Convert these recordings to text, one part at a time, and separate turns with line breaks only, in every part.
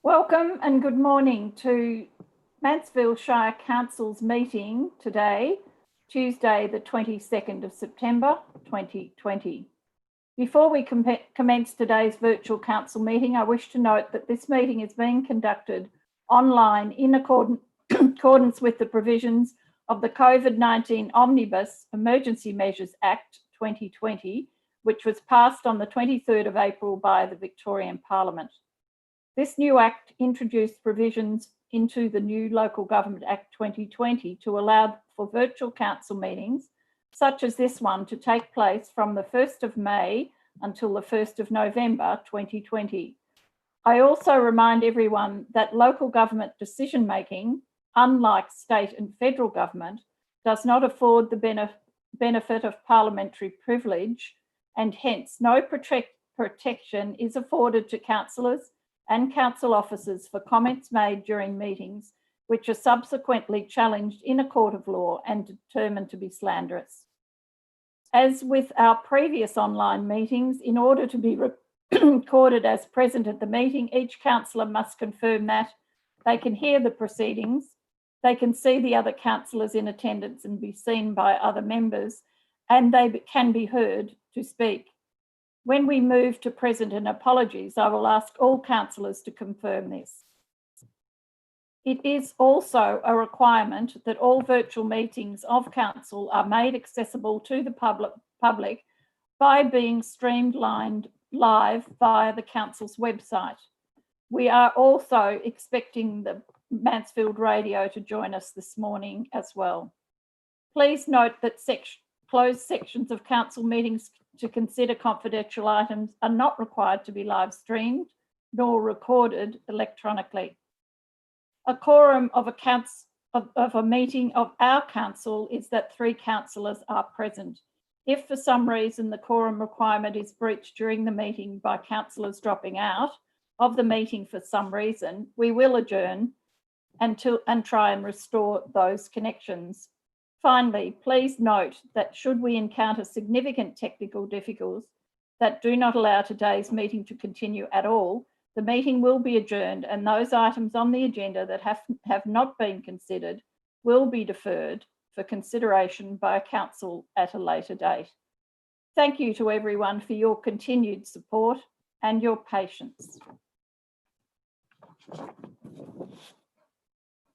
Welcome and good morning to Mansfield Shire Council's meeting today, Tuesday the 22nd of September 2020. Before we commence today's virtual council meeting, I wish to note that this meeting is being conducted online in accordance with the provisions of the COVID-19 Omnibus Emergency Measures Act 2020, which was passed on the 23rd of April by the Victorian Parliament. This new Act introduced provisions into the new Local Government Act 2020 to allow for virtual council meetings, such as this one, to take place from the 1st of May until the 1st of November 2020. I also remind everyone that local government decision-making, unlike state and federal government, does not afford the benefit of parliamentary privilege, and hence no protection is afforded to councillors and council officers for comments made during meetings which are subsequently challenged in a court of law and determined to be slanderous. As with our previous online meetings, in order to be recorded as present at the meeting, each councillor must confirm that they can hear the proceedings, they can see the other councillors in attendance and be seen by other members, and they can be heard to speak. When we move to present and apologies, I will ask all councillors to confirm this. It is also a requirement that all virtual meetings of council are made accessible to the public by being streamed live via the council's website. We are also expecting the Mansfield Radio to join us this morning as well. Please note that closed sections of council meetings to consider confidential items are not required to be live streamed nor recorded electronically. A quorum of a meeting of our council is that 3 councillors are present. If for some reason the quorum requirement is breached during the meeting by councillors dropping out of the meeting for some reason, we will adjourn and try and restore those connections. Finally, please note that should we encounter significant technical difficulties that do not allow today's meeting to continue at all, the meeting will be adjourned and those items on the agenda that have not been considered will be deferred for consideration by council at a later date. Thank you to everyone for your continued support and your patience.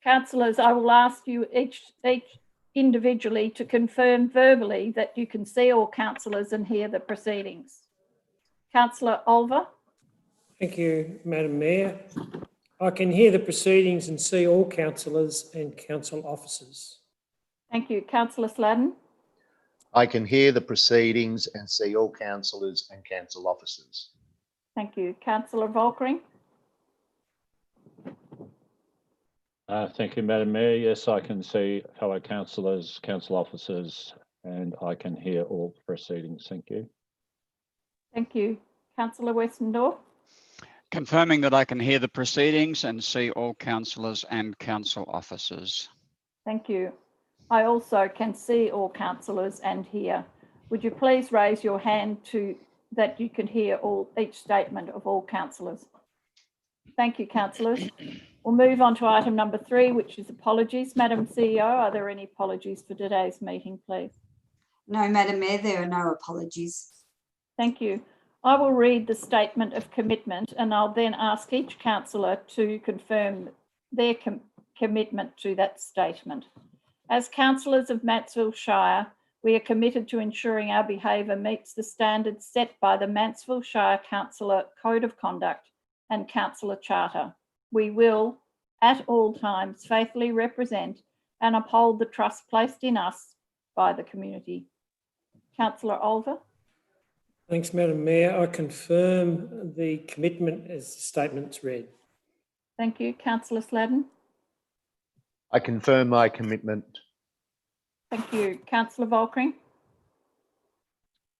Councillors, I will ask you each individually to confirm verbally that you can see all councillors and hear the proceedings. Councillor Olver.
Thank you, Madam Mayor. I can hear the proceedings and see all councillors and council officers.
Thank you. Councillor Sladden.
I can hear the proceedings and see all councillors and council officers.
Thank you. Councillor Volkering.
Thank you, Madam Mayor. Yes, I can see fellow councillors, council officers, and I can hear all proceedings. Thank you.
Thank you. Councillor Westendorf.
Confirming that I can hear the proceedings and see all councillors and council officers.
Thank you. I also can see all councillors and hear. Would you please raise your hand that you can hear each statement of all councillors? Thank you, councillors. We'll move on to item number 3, which is apologies. Madam CEO, are there any apologies for today's meeting, please?
No, Madam Mayor, there are no apologies.
Thank you. I will read the statement of commitment and I'll then ask each councillor to confirm their commitment to that statement. As councillors of Mansfield Shire, we are committed to ensuring our behaviour meets the standards set by the Mansfield Shire Councillor Code of Conduct and Councillor Charter. We will, at all times, faithfully represent and uphold the trust placed in us by the community. Councillor Olver.
Thanks, Madam Mayor. I confirm the commitment as the statement's read.
Thank you. Councillor Sladden.
I confirm my commitment.
Thank you. Councillor Volkering.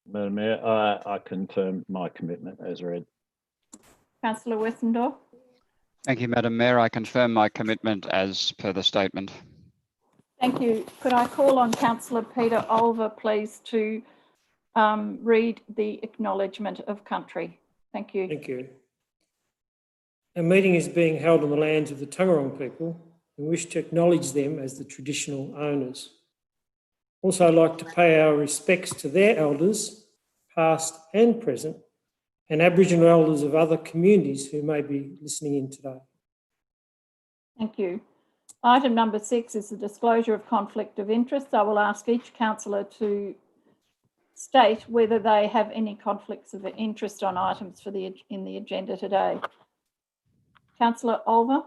Madam Mayor, I confirm my commitment as read.
Councillor Westendorf.
Thank you, Madam Mayor. I confirm my commitment as per the statement.
Thank you. Could I call on Councillor Peter Olver, please, to read the acknowledgement of country? Thank you.
Thank you. Our meeting is being held on the lands of the Taungurung people and wish to acknowledge them as the traditional owners. Also, I'd like to pay our respects to their elders, past and present, and Aboriginal elders of other communities who may be listening in today.
Thank you. Item number 6 is the disclosure of conflict of interest. I will ask each councillor to state whether they have any conflicts of interest on items in the agenda today. Councillor Olver.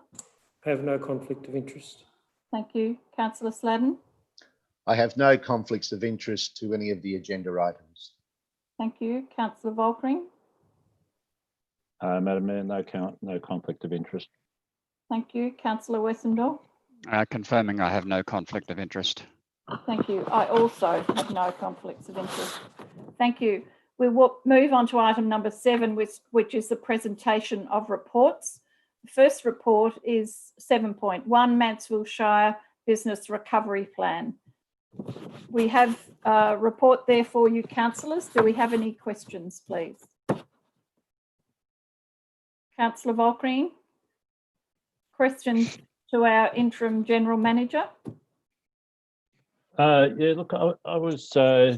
I have no conflict of interest.
Thank you. Councillor Sladden.
I have no conflicts of interest to any of the agenda items.
Thank you. Councillor Volkering.
Madam Mayor, no conflict of interest.
Thank you. Councillor Wessendorf.
Confirming I have no conflict of interest.
Thank you. I also have no conflicts of interest. Thank you. We will move on to item number 7, which is the presentation of reports. The first report is 7.1, Mansfield Shire Business Recovery Plan. We have a report there for you, councillors. Do we have any questions, please? Councillor Volkering. Questions to our interim general manager?
Yeah, look, I was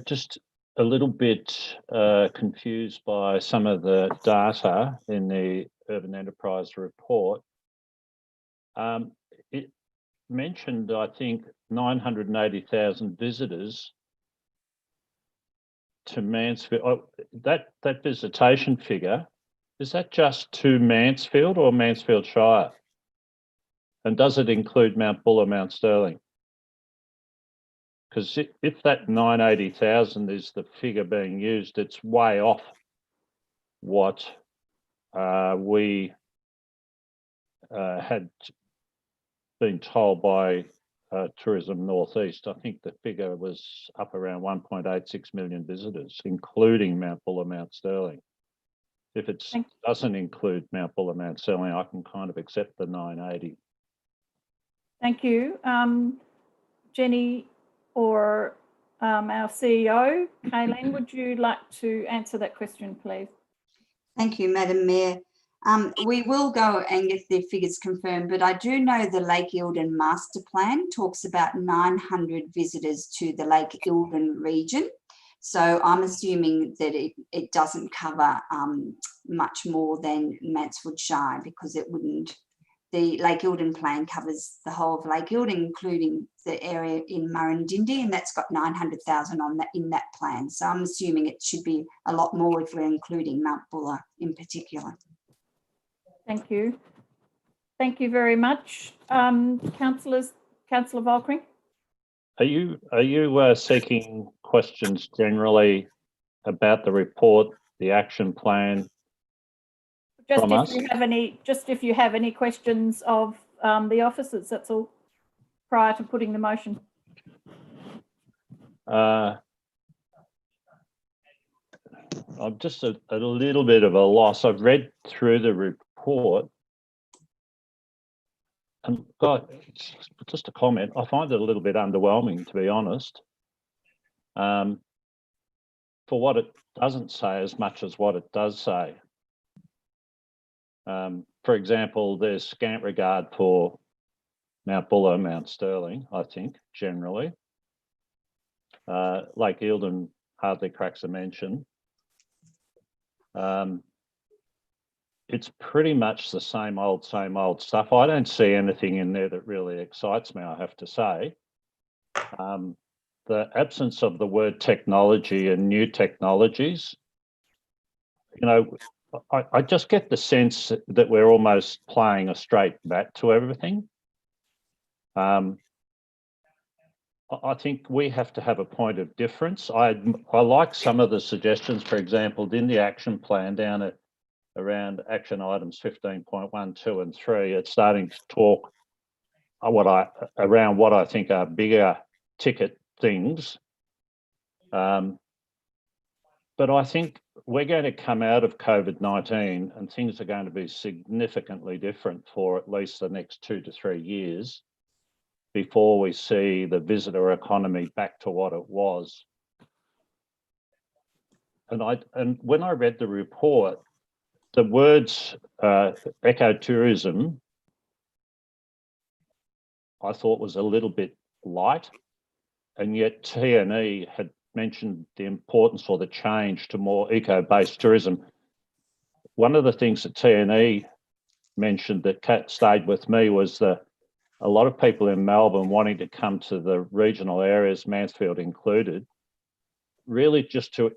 just a little bit confused by some of the data in the Urban Enterprise report. It mentioned, I think, 980,000 visitors to Mansfield. Oh, that visitation figure, is that just to Mansfield or Mansfield Shire? And does it include Mount Buller, Mount Sterling? Because if that 980,000 is the figure being used, it's way off what we had been told by Tourism Northeast. I think the figure was up around 1.86 million visitors, including Mount Buller, Mount Sterling. If it doesn't include Mount Buller, Mount Sterling, I can kind of accept the 980.
Thank you. Jenny or our CEO, Kayleen, would you like to answer that question, please?
Thank you, Madam Mayor. We will go and get the figures confirmed, but I do know the Lake Eildon Master Plan talks about 900 visitors to the Lake Eildon region. So I'm assuming that it doesn't cover much more than Mansfield Shire, because it wouldn't. The Lake Eildon plan covers the whole of Lake Eildon, including the area in Murrindindi, and that's got 900,000 on that in that plan. So I'm assuming it should be a lot more if we're including Mount Buller in particular.
Thank you. Thank you very much. Councillor Volkering.
Are you seeking questions generally about the report, the action plan?
Just if you have any questions of the officers, that's all, prior to putting the motion.
I'm just a little bit of a loss. I've read through the report, and God, just a comment, I find it a little bit underwhelming, to be honest, for what it doesn't say as much as what it does say. For example, there's scant regard for Mount Buller, Mount Sterling, I think, generally. Lake Eildon hardly cracks a mention. It's pretty much the same old stuff. I don't see anything in there that really excites me, I have to say. The absence of the word technology and new technologies, you know, I just get the sense that we're almost playing a straight bat to everything. I think we have to have a point of difference. I like some of the suggestions, for example, in the action plan down at around action items 15.1, 2 and 3, it's starting to talk around what I think are bigger ticket things. But I think we're going to come out of COVID-19 and things are going to be significantly different for at least the next 2 to 3 years before we see the visitor economy back to what it was. And when I read the report, the words ecotourism, I thought was a little bit light, and yet TNE had mentioned the importance for the change to more eco-based tourism. One of the things that TNE mentioned that stayed with me was a lot of people in Melbourne wanting to come to the regional areas, Mansfield included, really just to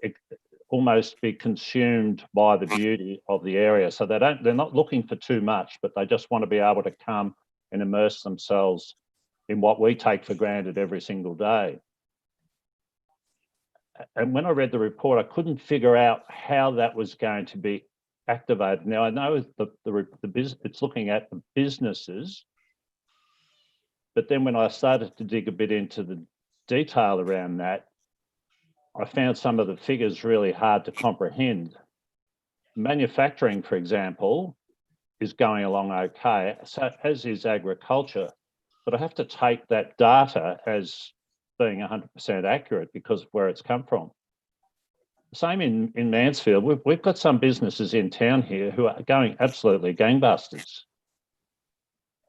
almost be consumed by the beauty of the area. So they're not looking for too much, but they just want to be able to come and immerse themselves in what we take for granted every single day. And when I read the report, I couldn't figure out how that was going to be activated. Now I know it's looking at the businesses, but then when I started to dig a bit into the detail around that, I found some of the figures really hard to comprehend. Manufacturing, for example, is going along okay, so as is agriculture, but I have to take that data as being 100% accurate because of where it's come from. Same in Mansfield, we've got some businesses in town here who are going absolutely gangbusters.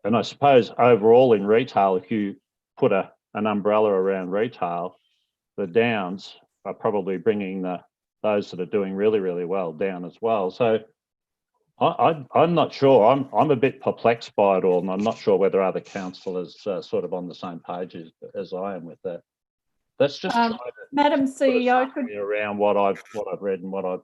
And I suppose overall in retail, if you put an umbrella around retail, the downs are probably bringing those that are doing really, really well down as well. So I'm not sure. I'm a bit perplexed by it all, and I'm not sure whether other councillors are sort of on the same page as I am with that. That's just
Madam CEO,
around what I've read and what I've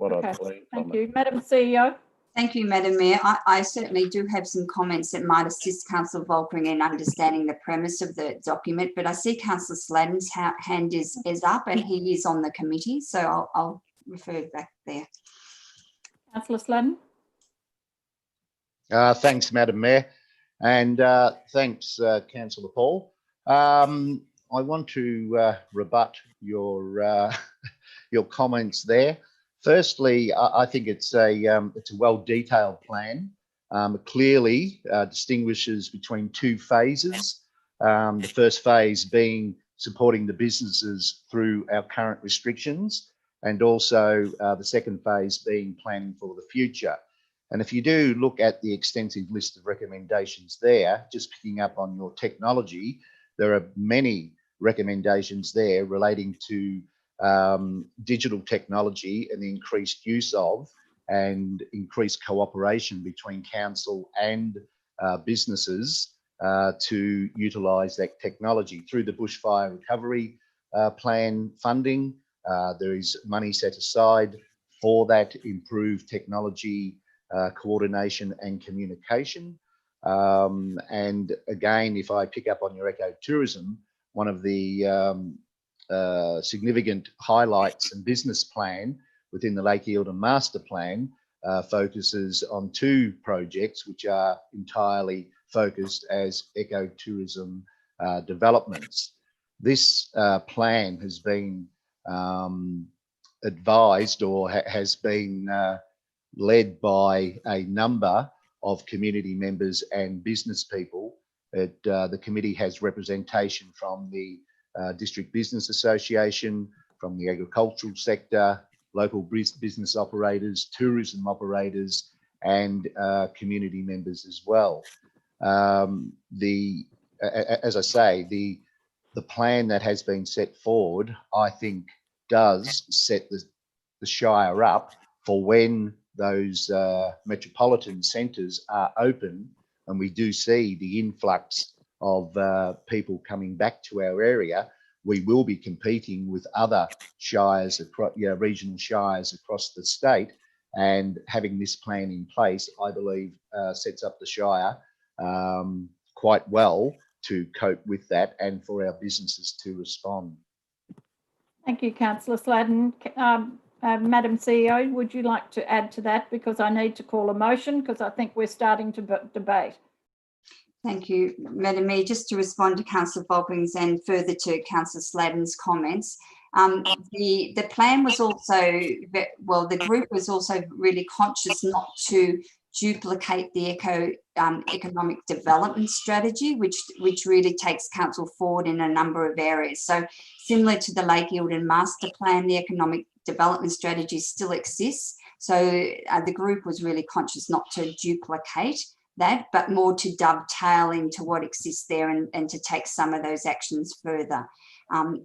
Okay,
gleaned
thank
from
you.
it.
Madam CEO.
Thank you, Madam Mayor. I certainly do have some comments that might assist Councillor Volkering in understanding the premise of the document, but I see Councillor Sladden's hand is up and he is on the committee, so I'll refer back there.
Councillor Sladden.
Thanks, Madam Mayor, and thanks, Councillor Paul. I want to rebut your your comments there. Firstly, I think it's a well-detailed plan. It clearly distinguishes between two phases. The first phase being supporting the businesses through our current restrictions, and also the second phase being planning for the future. And if you do look at the extensive list of recommendations there, just picking up on your technology, there are many recommendations there relating to digital technology and the increased use of and increased cooperation between council and businesses to utilise that technology. Through the bushfire recovery plan funding, there is money set aside for that improved technology coordination and communication. And again, if I pick up on your ecotourism, one of the significant highlights and business plan within the Lake Eildon Master Plan focuses on two projects which are entirely focused as ecotourism developments. This plan has been advised or has been led by a number of community members and business people. The committee has representation from the District Business Association, from the agricultural sector, local business operators, tourism operators, and community members as well. As I say, the plan that has been set forward, I think, does set the Shire up for when those metropolitan centres are open, and we do see the influx of people coming back to our area. We will be competing with other shires, across, regional shires across the state, and having this plan in place, I believe, sets up the Shire quite well to cope with that and for our businesses to respond.
Thank you, Councillor Sladden. Madam CEO, would you like to add to that? Because I need to call a motion because I think we're starting to debate.
Thank you, Madam Mayor. Just to respond to Councillor Volkering's and further to Councillor Sladden's comments, the plan was also, well, the group was also really conscious not to duplicate the economic development strategy, which really takes council forward in a number of areas. So similar to the Lake Eildon Master Plan, the economic development strategy still exists. So the group was really conscious not to duplicate that, but more to dovetail into what exists there and to take some of those actions further.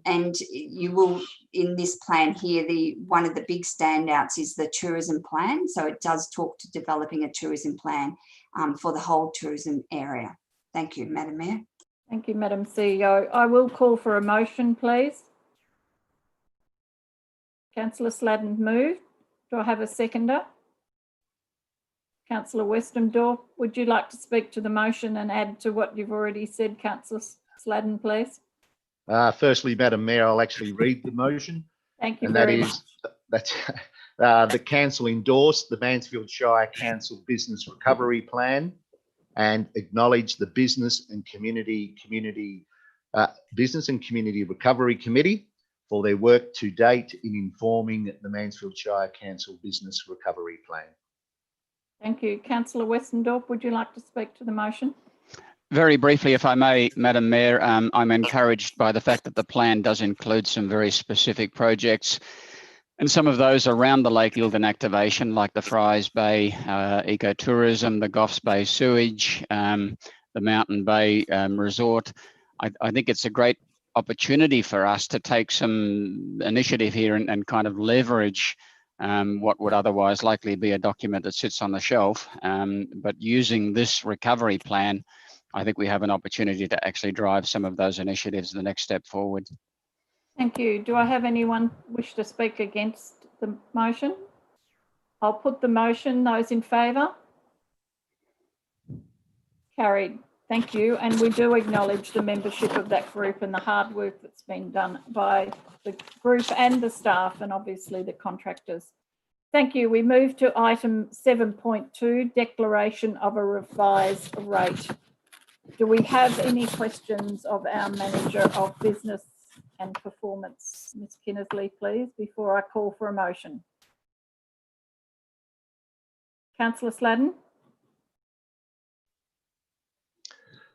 And you will, in this plan here, one of the big standouts is the tourism plan. So it does talk to developing a tourism plan for the whole tourism area. Thank you, Madam Mayor.
Thank you, Madam CEO. I will call for a motion, please. Councillor Sladden moved. Do I have a seconder? Councillor Westendorp, would you like to speak to the motion and add to what you've already said, Councillor Sladden, please?
Firstly, Madam Mayor, I'll actually read the motion.
Thank you
And
very much.
that's the council endorsed the Mansfield Shire Council Business Recovery Plan and acknowledge the Business and Community Recovery Committee for their work to date in informing the Mansfield Shire Council Business Recovery Plan.
Thank you. Councillor Westendorp, would you like to speak to the motion?
Very briefly, if I may, Madam Mayor, I'm encouraged by the fact that the plan does include some very specific projects, and some of those around the Lake Eildon activation, like the Fries Bay ecotourism, the Goffs Bay sewage, the Mountain Bay resort. I think it's a great opportunity for us to take some initiative here and kind of leverage what would otherwise likely be a document that sits on the shelf. But using this recovery plan, I think we have an opportunity to actually drive some of those initiatives the next step forward.
Thank you. Do I have anyone wish to speak against the motion? I'll put the motion. Those in favour? Carried. Thank you. And we do acknowledge the membership of that group and the hard work that's been done by the group and the staff, and obviously the contractors. Thank you. We move to item 7.2, declaration of a revised rate. Do we have any questions of our Manager of Business and Performance, Ms. Kinnersley, please, before I call for a motion? Councillor Sladden.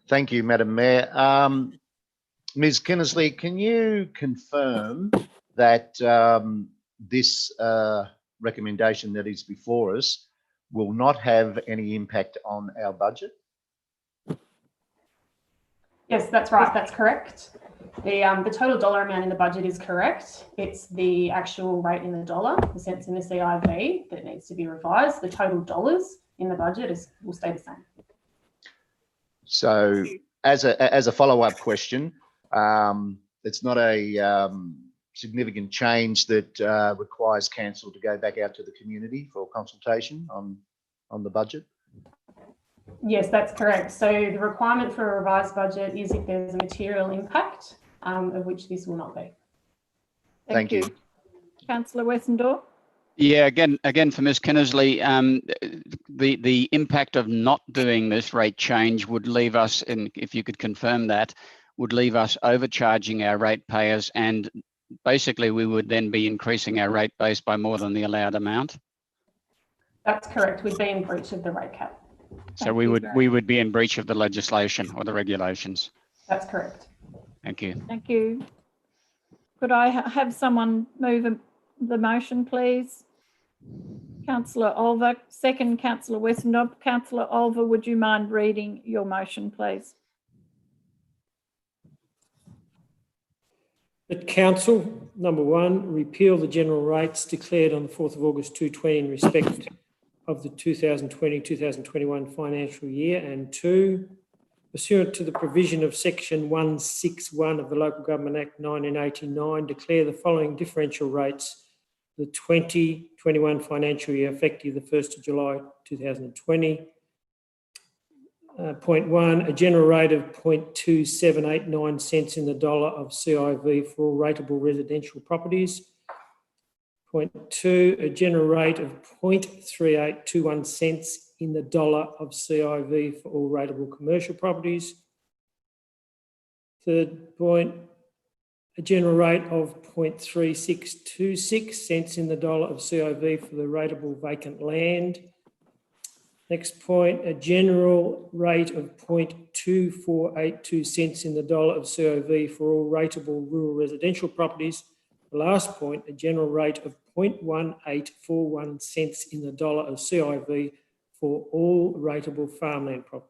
Thank you, Madam Mayor. Ms. Kinnersley, can you confirm that this recommendation that is before us will not have any impact on our budget?
Yes, that's right. That's correct. The total dollar amount in the budget is correct. It's the actual rate in the dollar, the cents in the CIV, that needs to be revised. The total dollars in the budget will stay the same.
So, as a follow-up question, it's not a significant change that requires council to go back out to the community for consultation on the budget?
Yes, that's correct. So the requirement for a revised budget is if there's a material impact, of which this will not be.
Thank you.
Councillor Westendorp.
Yeah, again for Ms. Kinnersley, the impact of not doing this rate change would leave us, and if you could confirm that, would leave us overcharging our ratepayers, and basically we would then be increasing our rate base by more than the allowed amount.
That's correct. We'd be in breach of the rate cap.
So we would be in breach of the legislation or the regulations.
That's correct.
Thank you.
Thank you. Could I have someone move the motion, please? Councillor Olver, second Councillor Westendorp. Councillor Olver, would you mind reading your motion, please?
That Council, number one, repeal the general rates declared on the 4th of August 2020 in respect of the 2020-2021 financial year, and 2, pursuant to the provision of section 161 of the Local Government Act 1989, declare the following differential rates for the 2021 financial year effective the 1st of July 2020. Point 1, a general rate of 0.2789 cents in the dollar of CIV for all rateable residential properties. Point 2, a general rate of 0.3821 cents in the dollar of CIV for all rateable commercial properties. Third point, a general rate of 0.3626 cents in the dollar of CIV for the rateable vacant land. Next point, a general rate of 0.2482 cents in the dollar of COV for all rateable rural residential properties. The last point, a general rate of 0.1841 cents in the dollar of CIV for all rateable farmland properties.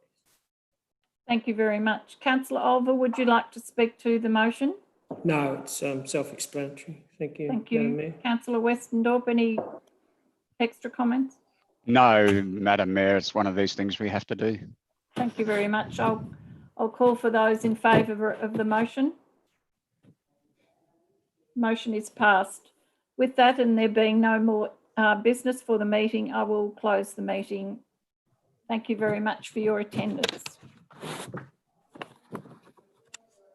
Thank you very much. Councillor Olver, would you like to speak to the motion?
No, it's self-explanatory. Thank you,
Thank
Madam
you.
Mayor.
Councillor Westendorp, any extra comments?
No, Madam Mayor, it's one of these things we have to do.
Thank you very much. I'll call for those in favour of the motion. Motion is passed. With that, and there being no more business for the meeting, I will close the meeting. Thank you very much for your attendance.